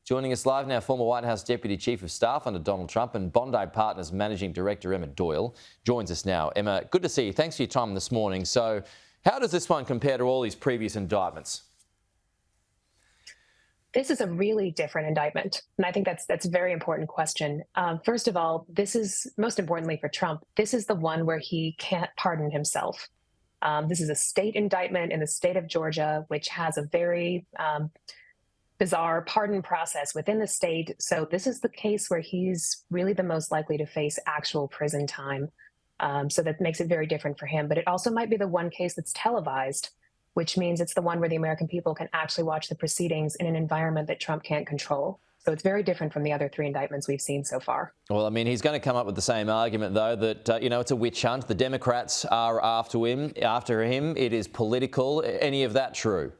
Joining us live now, former White House Deputy Chief of Staff under Donald Trump and Bondi Partners Managing Director Emma Doyle joins us now. Emma, good to see you. Thanks for your time this morning. So how does this one compare to all these previous indictments? This is a really different indictment, and I think that's a very important question. First of all, this is, most importantly for Trump, this is the one where he can't pardon himself. This is a state indictment in the state of Georgia, which has a very bizarre pardon process within the state. So this is the case where he's really the most likely to face actual prison time. So that makes it very different for him. But it also might be the one case that's televised, which means it's the one where the American people can actually watch the proceedings in an environment that Trump can't control. So it's very different from the other three indictments we've seen so far. Well, I mean, he's going to come up with the same argument, though, that, it's a witch hunt. The Democrats are after him. It is political. Any of that true?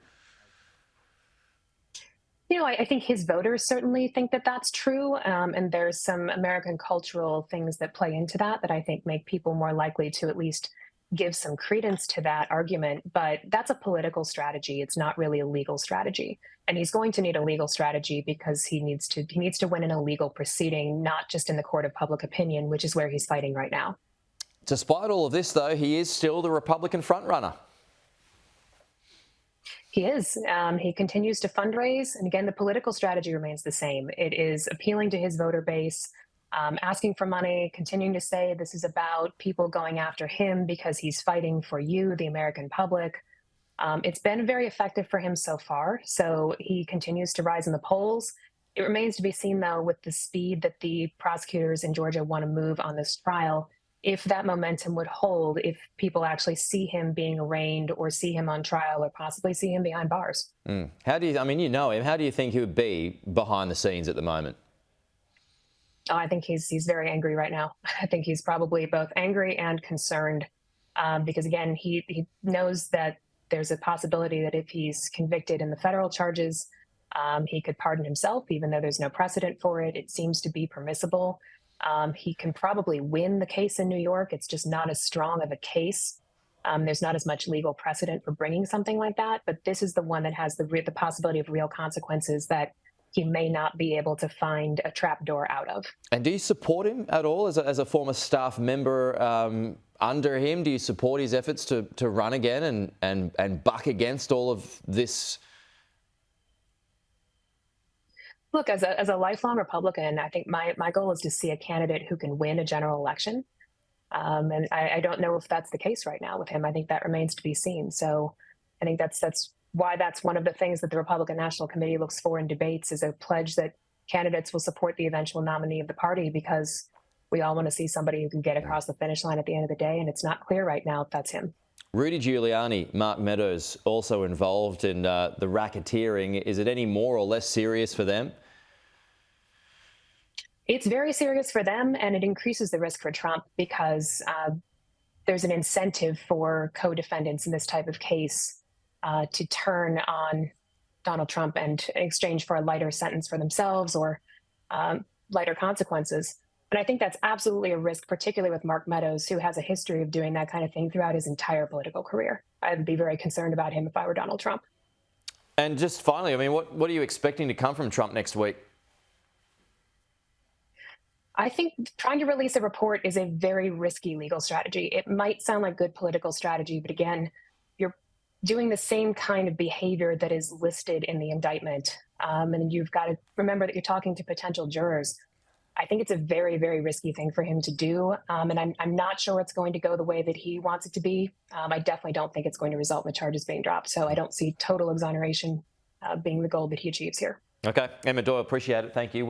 I think his voters certainly think that that's true. And there's some American cultural things that play into that I think make people more likely to at least give some credence to that argument. But that's a political strategy. It's not really a legal strategy. And he's going to need a legal strategy because he needs to win in a legal proceeding, not just in the court of public opinion, which is where he's fighting right now. Despite all of this, though, he is still the Republican frontrunner. He is. He continues to fundraise. And again, the political strategy remains the same. It is appealing to his voter base, asking for money, continuing to say this is about people going after him because he's fighting for you, the American public. It's been very effective for him so far. So he continues to rise in the polls. It remains to be seen, though, with the speed that the prosecutors in Georgia want to move on this trial, if that momentum would hold, if people actually see him being arraigned or see him on trial or possibly see him behind bars. How do you, you know him, how do you think he would be behind the scenes at the moment? Oh, I think he's very angry right now. I think he's probably both angry and concerned because, again, he knows that there's a possibility that if he's convicted in the federal charges, he could pardon himself, even though there's no precedent for it. It seems to be permissible. He can probably win the case in New York. It's just not as strong of a case. There's not as much legal precedent for bringing something like that. But this is the one that has the possibility of real consequences that he may not be able to find a trapdoor out of. And do you support him at all as a former staff member under him? Do you support his efforts to run again and buck against all of this? Look, as a lifelong Republican, I think my goal is to see a candidate who can win a general election. And I don't know if that's the case right now with him. I think that remains to be seen. So I think that's why that's one of the things that the Republican National Committee looks for in debates, is a pledge that candidates will support the eventual nominee of the party, because we all want to see somebody who can get across the finish line at the end of the day. And it's not clear right now if that's him. Rudy Giuliani, Mark Meadows also involved in the racketeering. Is it any more or less serious for them? It's very serious for them, and it increases the risk for Trump because there's an incentive for co-defendants in this type of case to turn on Donald Trump and in exchange for a lighter sentence for themselves or lighter consequences. And I think that's absolutely a risk, particularly with Mark Meadows, who has a history of doing that kind of thing throughout his entire political career. I'd be very concerned about him if I were Donald Trump. And just finally, what are you expecting to come from Trump next week? I think trying to release a report is a very risky legal strategy. It might sound like good political strategy, but again, you're doing the same kind of behavior that is listed in the indictment. And you've got to remember that you're talking to potential jurors. I think it's a very, very risky thing for him to do. And I'm not sure it's going to go the way that he wants it to be. I definitely don't think it's going to result in the charges being dropped. So I don't see total exoneration being the goal that he achieves here. Okay. Emma Doyle, appreciate it. Thank you.